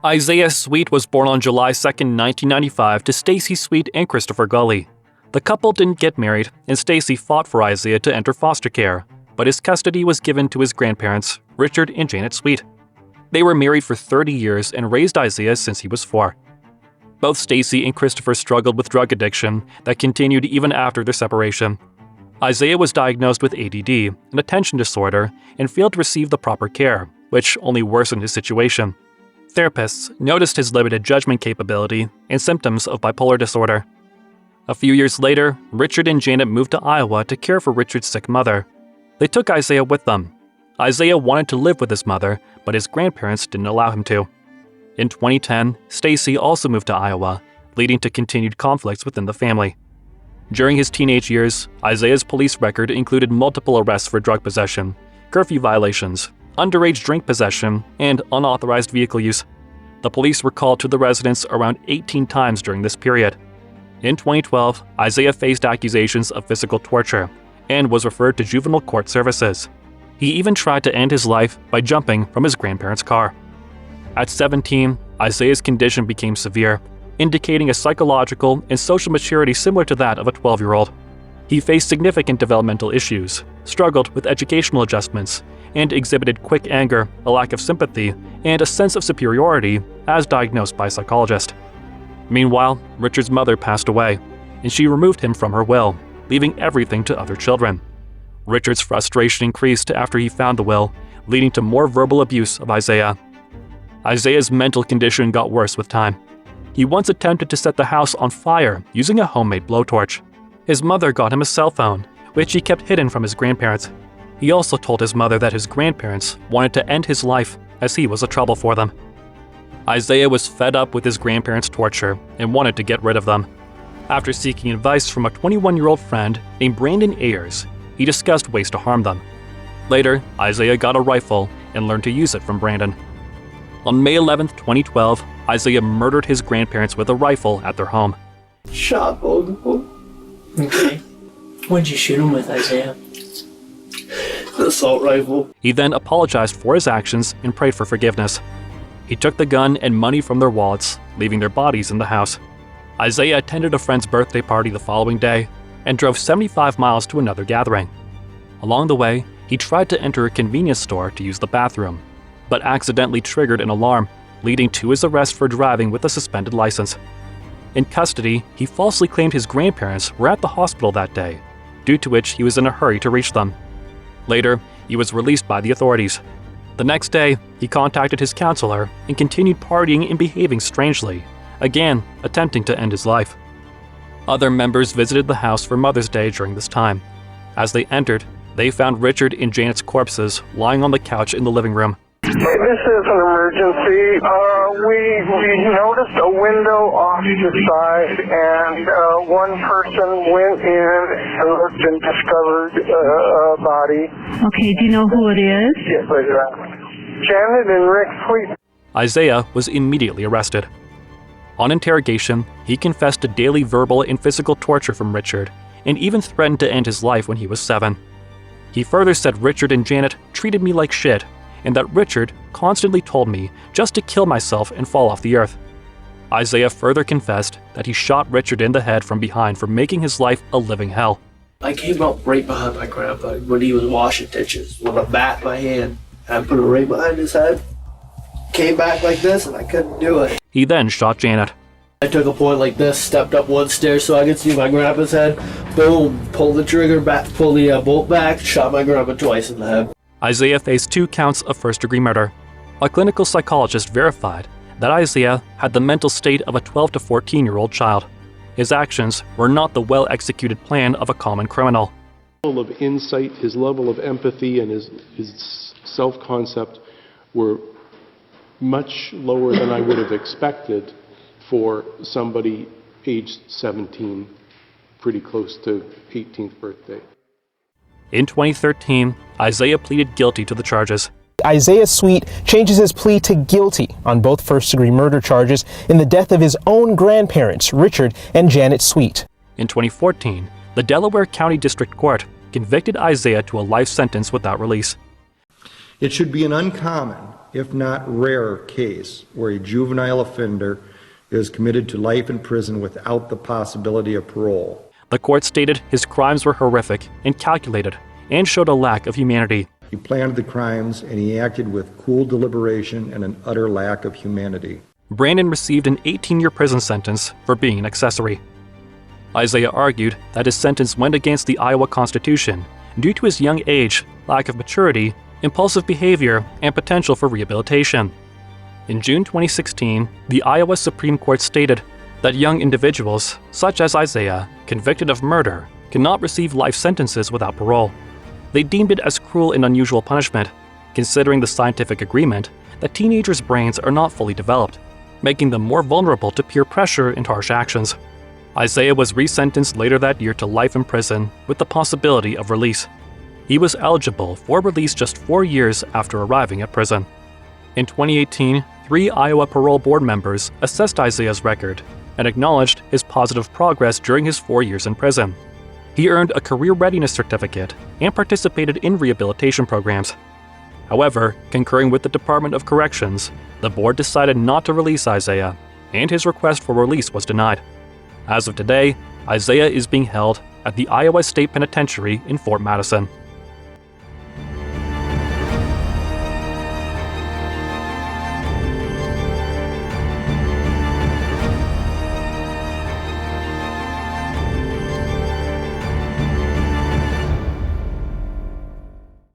Isaiah Sweet was born on July 2, 1995 to Stacy Sweet and Christopher Gully. The couple didn't get married, and Stacy fought for Isaiah to enter foster care, but his custody was given to his grandparents, Richard and Janet Sweet. They were married for 30 years and raised Isaiah since he was 4. Both Stacy and Christopher struggled with drug addiction that continued even after their separation. Isaiah was diagnosed with ADD, an attention disorder, and failed to receive the proper care, which only worsened his situation. Therapists noticed his limited judgment capability and symptoms of bipolar disorder. A few years later, Richard and Janet moved to Iowa to care for Richard's sick mother. They took Isaiah with them. Isaiah wanted to live with his mother, but his grandparents didn't allow him to. In 2010, Stacy also moved to Iowa, leading to continued conflicts within the family. During his teenage years, Isaiah's police record included multiple arrests for drug possession, curfew violations, underage drink possession, and unauthorized vehicle use. The police were called to the residence around 18 times during this period. In 2012, Isaiah faced accusations of physical torture and was referred to juvenile court services. He even tried to end his life by jumping from his grandparents' car. At 17, Isaiah's condition became severe, indicating a psychological and social maturity similar to that of a 12-year-old. He faced significant developmental issues, struggled with educational adjustments, and exhibited quick anger, a lack of sympathy, and a sense of superiority, as diagnosed by a psychologist. Meanwhile, Richard's mother passed away, and she removed him from her will, leaving everything to other children. Richard's frustration increased after he found the will, leading to more verbal abuse of Isaiah. Isaiah's mental condition got worse with time. He once attempted to set the house on fire using a homemade blowtorch. His mother got him a cell phone, which he kept hidden from his grandparents. He also told his mother that his grandparents wanted to end his life as he was a trouble for them. Isaiah was fed up with his grandparents' torture and wanted to get rid of them. After seeking advice from a 21-year-old friend named Brandon Ayers, he discussed ways to harm them. Later, Isaiah got a rifle and learned to use it from Brandon. On May 11, 2012, Isaiah murdered his grandparents with a rifle at their home. Shot both of them. Okay. What'd you shoot him with, Isaiah? The assault rifle. He then apologized for his actions and prayed for forgiveness. He took the gun and money from their wallets, leaving their bodies in the house. Isaiah attended a friend's birthday party the following day and drove 75 miles to another gathering. Along the way, he tried to enter a convenience store to use the bathroom, but accidentally triggered an alarm, leading to his arrest for driving with a suspended license. In custody, he falsely claimed his grandparents were at the hospital that day, due to which he was in a hurry to reach them. Later, he was released by the authorities. The next day, he contacted his counselor and continued partying and behaving strangely, again attempting to end his life. Other members visited the house for Mother's Day during this time. As they entered, they found Richard and Janet's corpses lying on the couch in the living room. This is an emergency. We noticed a window off the side, and one person went in and looked and discovered a body. Okay, do you know who it is? Yes, Janet and Rick Sweet. Isaiah was immediately arrested. On interrogation, he confessed to daily verbal and physical torture from Richard, and even threatened to end his life when he was 7. He further said Richard and Janet treated me like shit, and that Richard constantly told me just to kill myself and fall off the earth. Isaiah further confessed that he shot Richard in the head from behind for making his life a living hell. I came up right behind my grandpa when he was washing dishes with a bat in my hand. I put it right behind his head, came back like this, and I couldn't do it. He then shot Janet. I took a point like this, stepped up one stair so I could see my grandpa's head, boom, pulled the trigger back, pulled the bolt back, shot my grandpa twice in the head. Isaiah faced 2 counts of first-degree murder. A clinical psychologist verified that Isaiah had the mental state of a 12 to 14-year-old child. His actions were not the well-executed plan of a common criminal. His level of insight, his level of empathy, and his self-concept were much lower than I would have expected for somebody aged 17, pretty close to 18th birthday. In 2013, Isaiah pleaded guilty to the charges. Isaiah Sweet changes his plea to guilty on both first-degree murder charges in the death of his own grandparents, Richard and Janet Sweet. In 2014, the Delaware County District Court convicted Isaiah to a life sentence without release. It should be an uncommon if not rare, case where a juvenile offender is committed to life in prison without the possibility of parole. The court stated his crimes were horrific and calculated and showed a lack of humanity. He planned the crimes and he acted with cool deliberation and an utter lack of humanity. Brandon received an 18-year prison sentence for being an accessory. Isaiah argued that his sentence went against the Iowa Constitution due to his young age, lack of maturity, impulsive behavior, and potential for rehabilitation. In June 2016, the Iowa Supreme Court stated that young individuals, such as Isaiah, convicted of murder, cannot receive life sentences without parole. They deemed it as cruel and unusual punishment, considering the scientific agreement that teenagers' brains are not fully developed, making them more vulnerable to peer pressure and harsh actions. Isaiah was resentenced later that year to life in prison with the possibility of release. He was eligible for release just 4 years after arriving at prison. In 2018, 3 Iowa Parole Board members assessed Isaiah's record and acknowledged his positive progress during his 4 years in prison. He earned a career readiness certificate and participated in rehabilitation programs. However, concurring with the Department of Corrections, the board decided not to release Isaiah, and his request for release was denied. As of today, Isaiah is being held at the Iowa State Penitentiary in Fort Madison.